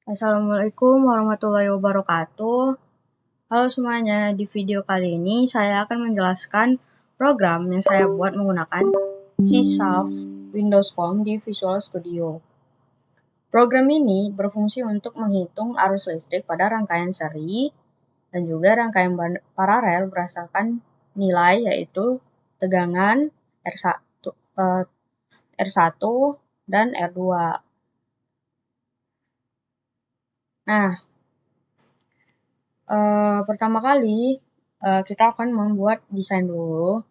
Assalamualaikum warahmatullahi wabarakatuh. Halo semuanya, di video kali ini saya akan menjelaskan program yang saya buat menggunakan C# Windows Phone di Visual Studio. Program ini berfungsi untuk menghitung arus listrik pada rangkaian seri dan juga rangkaian paralel berdasarkan nilai yaitu tegangan R1 dan R2. Nah, pertama kali kita akan membuat desain dulu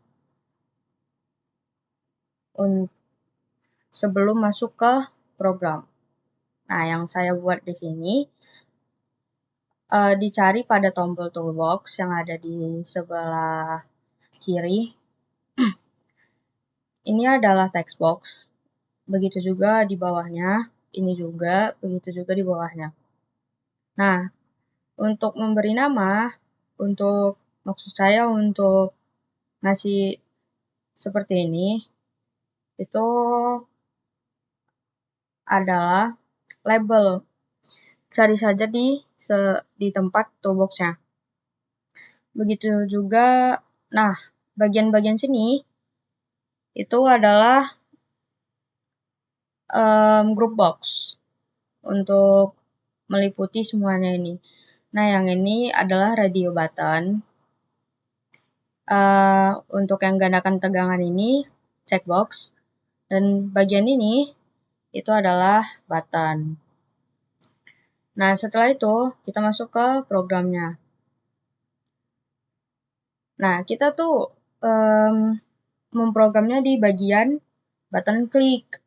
sebelum masuk ke program. Nah, yang saya buat di sini dicari pada tombol toolbox yang ada di sebelah kiri. Ini adalah text box. Begitu juga di bawahnya. Ini juga, begitu juga di bawahnya. Nah, untuk memberi nama, maksud saya untuk ngasih seperti ini, itu adalah label. Cari saja di tempat toolbox-nya. Begitu juga, nah, bagian-bagian sini itu adalah group box untuk meliputi semuanya ini. Nah, yang ini adalah radio button. Untuk yang gandakan tegangan ini checkbox, dan bagian ini itu adalah button. Nah, setelah itu kita masuk ke programnya. Nah, kita tuh memprogramnya di bagian button click.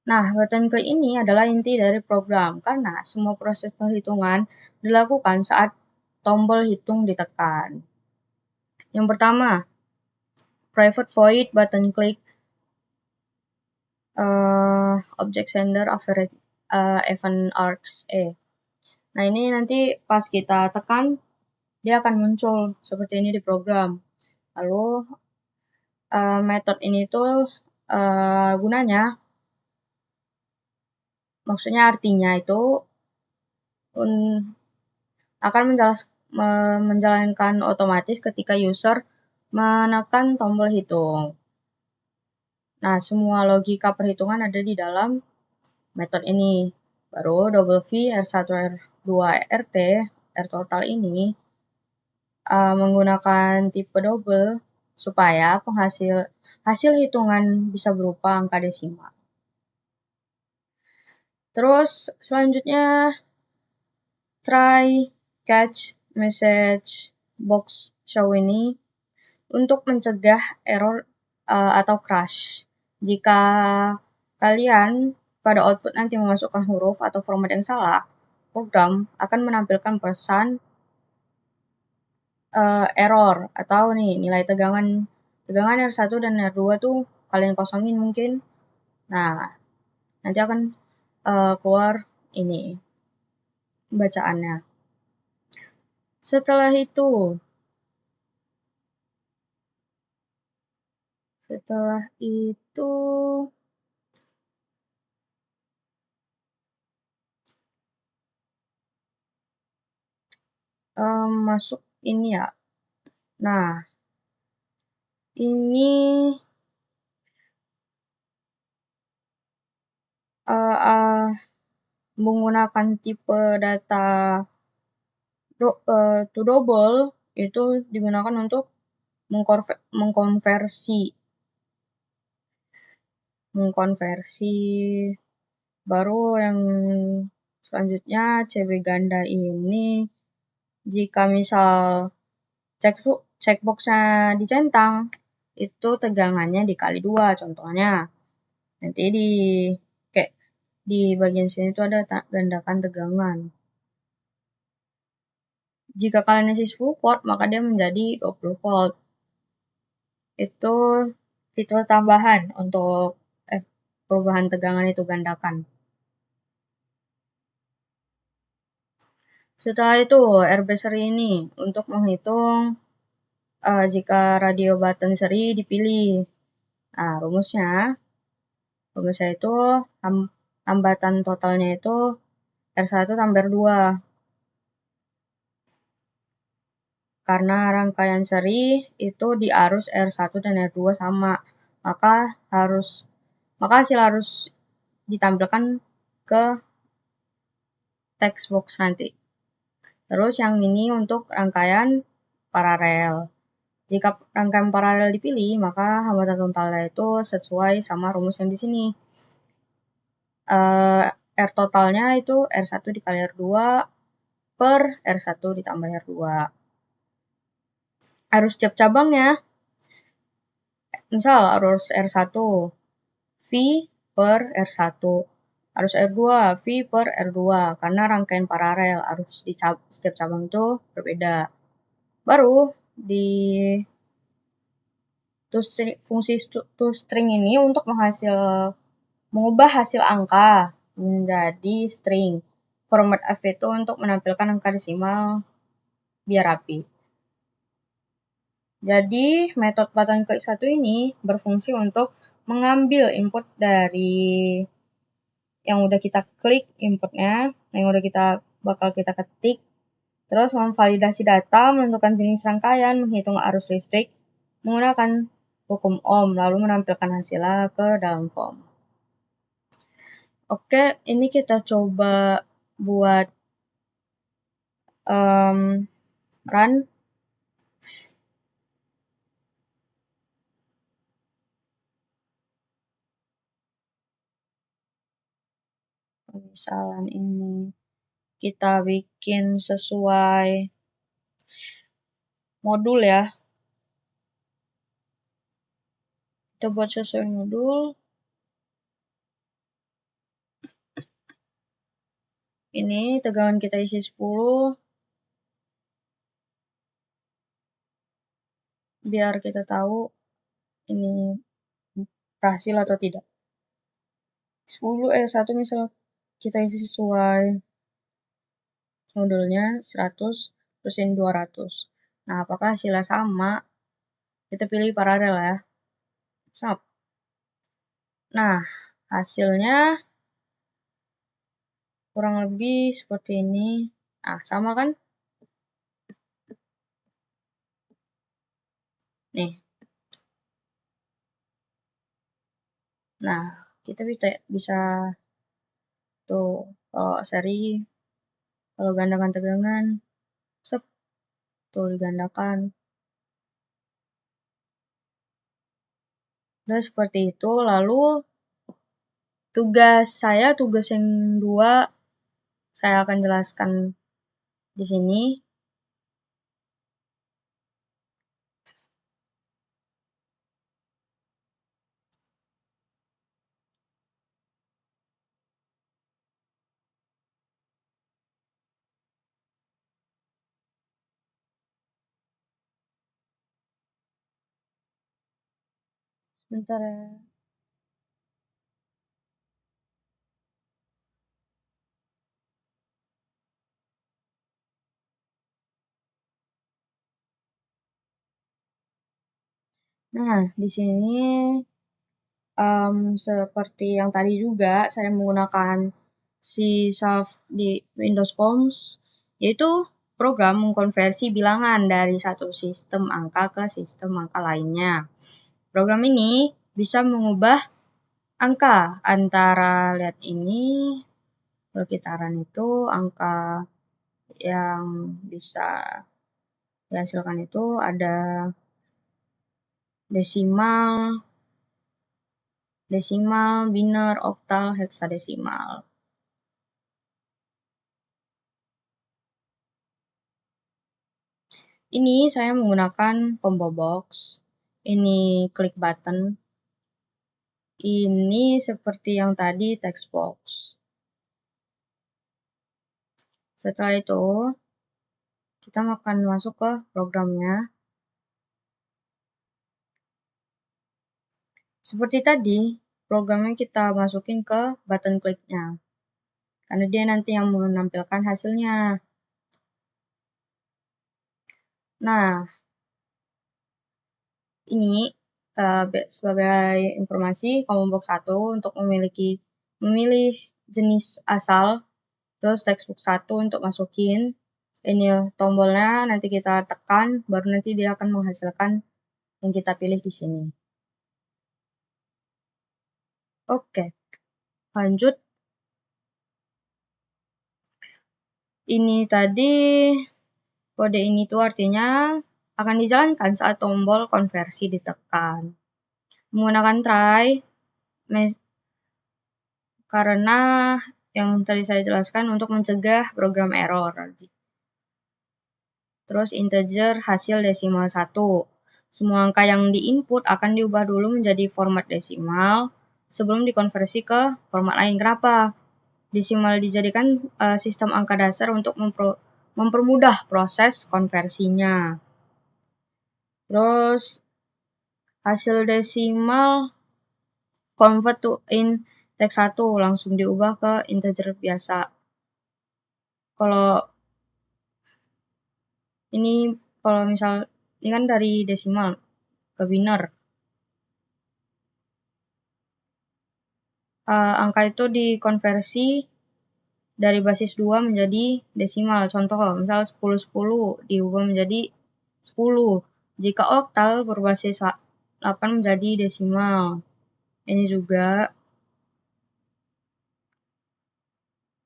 Nah, button click ini adalah inti dari program karena semua proses penghitungan dilakukan saat tombol hitung ditekan. Yang pertama, private void button click object sender event args A. Nah, ini nanti pas kita tekan dia akan muncul seperti ini di program. Lalu metode ini tuh gunanya, maksudnya artinya itu akan menjalankan otomatis ketika user menekan tombol hitung. Nah, semua logika perhitungan ada di dalam metode ini. Baru double V, R1, R2, RT, R total ini menggunakan tipe double supaya hasil hitungan bisa berupa angka desimal. Terus selanjutnya try catch message box show ini untuk mencegah error atau crash. Jika kalian pada output nanti memasukkan huruf atau format yang salah, program akan menampilkan pesan error atau nilai tegangan R1 dan R2 tuh kalian kosongin mungkin. Nah, nanti akan keluar ini bacaannya. Setelah itu masuk ini ya. Nah, ini menggunakan tipe data to double itu digunakan untuk mengkonversi. Baru yang selanjutnya CB ganda ini, jika misal checkbox-nya dicentang, itu tegangannya dikali 2 contohnya. Nanti di bagian sini itu ada gandakan tegangan. Jika kalian isi 10 volt, maka dia menjadi 20 volt. Itu fitur tambahan untuk perubahan tegangan itu gandakan. Setelah itu, RB seri ini untuk menghitung jika radio button seri dipilih. Nah, rumusnya itu hambatan totalnya itu R1 tambah R2. Karena rangkaian seri itu di arus R1 dan R2 sama, maka hasil harus ditampilkan ke text box nanti. Terus yang ini untuk rangkaian paralel. Jika rangkaian paralel dipilih, maka hambatan totalnya itu sesuai sama rumus yang di sini. R totalnya itu R1 dikali R2 per R1 ditambah R2. Arus setiap cabangnya, misal arus R1, V per R1. Arus R2, V per R2. Karena rangkaian paralel, arus di setiap cabang itu berbeda. Baru di fungsi toString ini untuk mengubah hasil angka menjadi string. Format F itu untuk menampilkan angka desimal biar rapi. Jadi metode button klik 1 ini berfungsi untuk mengambil input dari yang udah kita klik inputnya, yang udah bakal kita ketik, terus memvalidasi data, menentukan jenis rangkaian, menghitung arus listrik menggunakan hukum Ohm, lalu menampilkan hasilnya ke dalam form. Oke, ini kita coba buat run. Misalnya ini kita bikin sesuai modul ya. Kita buat sesuai modul. Ini tegangan kita isi 10. Biar kita tahu ini berhasil atau tidak. 1 misal kita isi sesuai modulnya 100, terus ini 200. Nah, apakah hasilnya sama? Kita pilih paralel ya. Stop. Nah, hasilnya kurang lebih seperti ini. Nah, sama kan? Nih. Nah, kita bisa tuh kalau seri, kalau gandakan tegangan, tuh digandakan. Udah seperti itu. Lalu tugas yang 2, saya akan jelaskan di sini. Sebentar ya. Nah, di sini seperti yang tadi juga saya menggunakan C-Sharp di Windows Forms, yaitu program mengkonversi bilangan dari satu sistem angka ke sistem angka lainnya. Program ini bisa mengubah angka antara, lihat ini, kalau kita run itu angka yang bisa dihasilkan itu ada desimal, biner, oktal, heksadesimal. Ini saya menggunakan combo box. Ini klik button. Ini seperti yang tadi text box. Setelah itu, kita akan masuk ke programnya. Seperti tadi, programnya kita masukin ke button kliknya. Karena dia nanti yang menampilkan hasilnya. Nah, ini sebagai informasi, combo box 1 untuk memilih jenis asal Terus textbook 1 untuk masukin. Ini tombolnya nanti kita tekan, baru nanti dia akan menghasilkan yang kita pilih di sini. Oke, lanjut. Ini tadi, kode ini tuh artinya akan dijalankan saat tombol konversi ditekan. Menggunakan try, karena yang tadi saya jelaskan untuk mencegah program error. Terus integer hasil desimal 1. Semua angka yang diinput akan diubah dulu menjadi format desimal sebelum dikonversi ke format lain. Kenapa? Desimal dijadikan sistem angka dasar untuk mempermudah proses konversinya. Terus hasil desimal convert to in text 1 langsung diubah ke integer biasa. Kalau misal ini kan dari desimal ke biner. Angka itu dikonversi dari basis 2 menjadi desimal. Contoh, misal 10-10 diubah menjadi 10. Jika oktal berbasis 8 menjadi desimal. Ini juga.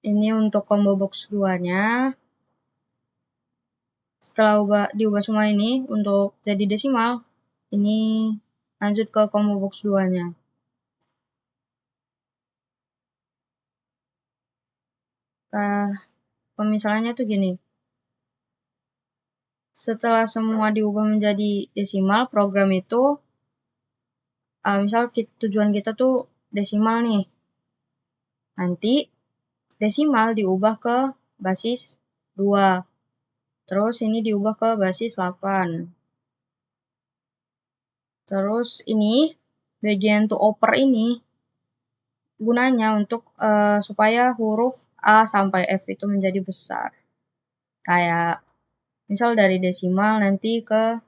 Ini untuk combo box 2-nya. Setelah diubah semua ini untuk jadi desimal, ini lanjut ke combo box 2-nya. Pemisalannya tuh gini. Setelah semua diubah menjadi desimal, program itu misal tujuan kita tuh desimal nih. Nanti desimal diubah ke basis 2. Terus ini diubah ke basis 8. Terus ini bagian to oper ini gunanya untuk supaya huruf A sampai F itu menjadi besar. Kayak misal dari desimal nanti ke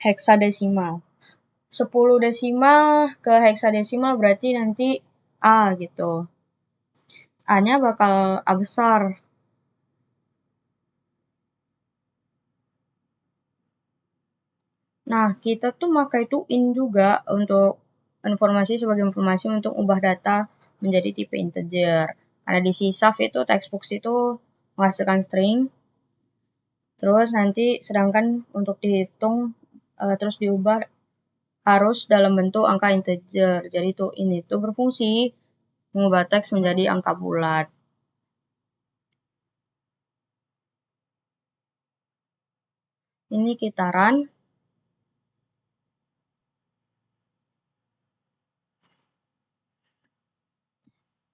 heksadesimal. 10 desimal ke heksadesimal berarti nanti A gitu. A-nya bakal A besar. Nah, kita tuh pakai to in juga untuk sebagai informasi untuk ubah data menjadi tipe integer. Ada di sysaf itu textbook itu menghasilkan string. Terus nanti sedangkan untuk dihitung terus diubah harus dalam bentuk angka integer. Jadi to in itu berfungsi mengubah teks menjadi angka bulat. Ini kita run.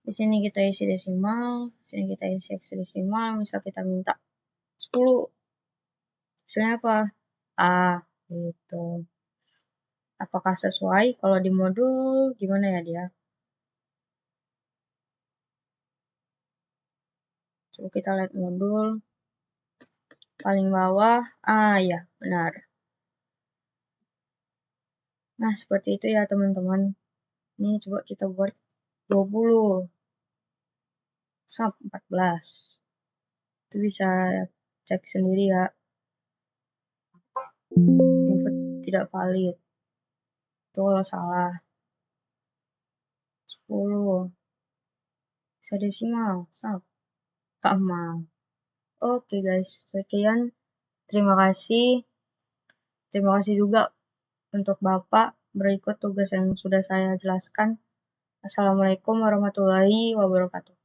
Di sini kita isi desimal, di sini kita isi heksadesimal, misal kita minta 10. Hasilnya apa? A, gitu. Apakah sesuai? Kalau di modul gimana ya dia? Coba kita lihat modul. Paling bawah, ya benar. Nah, seperti itu ya teman-teman. Ini coba kita buat 20 sampai 14. Itu bisa cek sendiri ya. Input tidak valid. Itu kalau salah. 10. Heksadesimal, sama. Oke guys, sekian. Terima kasih. Terima kasih juga untuk Bapak. Berikut tugas yang sudah saya jelaskan. Assalamualaikum warahmatullahi wabarakatuh.